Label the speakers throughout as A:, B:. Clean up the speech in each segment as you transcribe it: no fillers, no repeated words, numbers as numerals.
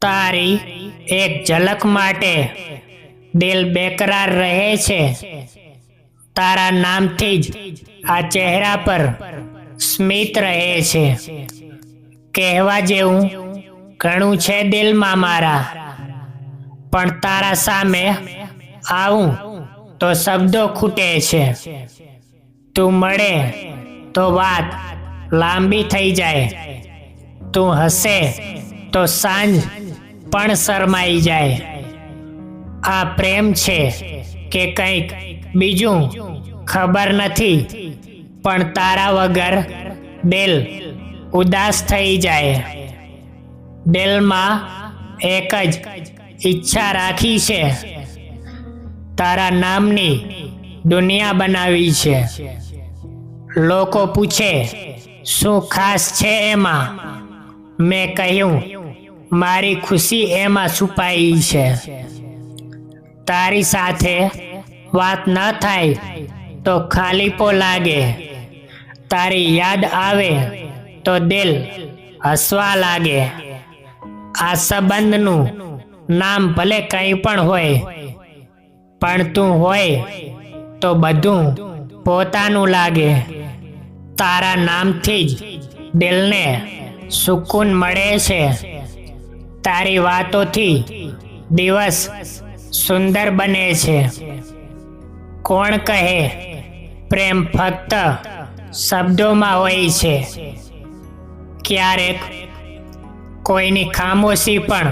A: તારી એક ઝલક માટે દિલ બેકરાર રહે છે। તારા નામથી જ આ ચહેરા પર સ્મિત રહે છે। કહેવા જેવું ઘણું છે દિલમાં મારા, પણ તારા સામે આવું તો શબ્દો ખૂટે છે। તું મળે તો વાત લાંબી થઈ જાય, તું હસે તો સાંજ પણ શરમાઈ જાય। આ પ્રેમ છે કે કંઈક બીજું ખબર નથી, પણ તારા વગર દિલ ઉદાસ થઈ જાય। દિલમાં એક જ ઈચ્છા રાખી છે, તારા નામની દુનિયા બનાવી છે। લોકો પૂછે શું ખાસ છે એમાં, મેં કહ્યું મારી ખુશી એમાં છુપાઈ છે। તારી સાથે વાત ન થાય તો ખાલીપો લાગે, તારી યાદ આવે તો દિલ હસવા લાગે। આ સંબંધનું નામ ભલે કંઈ પણ હોય, પણ તું હોય તો બધું પોતાનું લાગે। તારા નામથી જ દિલને સુકૂન મળે છે। તારી વાતોથી દિવસ સુંદર બને છે। કોણ કહે પ્રેમ ફક્ત શબ્દોમાં હોય છે, ક્યારેક કોઈની ખામોશી પણ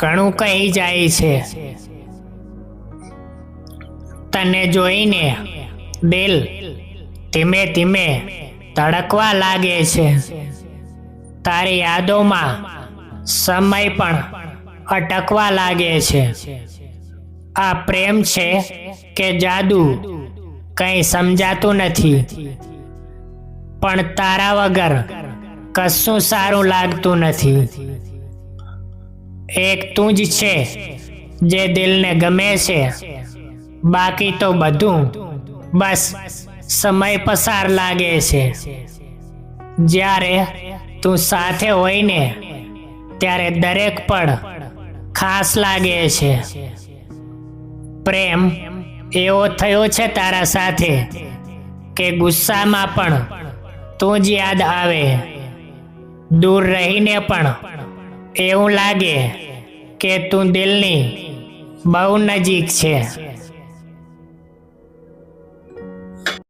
A: ઘણું કહી જાય છે। તને જોઈને દિલ ધીમે ધીમે ધડકવા લાગે છે। તારી યાદોમાં સમય પણ અટકવા લાગે છે। આ પ્રેમ છે કે જાદુ કંઈ સમજાતું નથી, પણ તારા વગર કશું સારું લાગતું નથી। એક તું જ છે જે દિલને ગમે છે, બાકી તો બધું બસ સમય પસાર લાગે છે। જ્યારે તું સાથે હોય ને ત્યારે દરેક પળ ખાસ લાગે છે। પ્રેમ એવો થયો છે તારા સાથે કે ગુસ્સામાં પણ તું જ યાદ આવે। દૂર રહીને પણ એવું લાગે કે તું દિલની બહુ નજીક છે।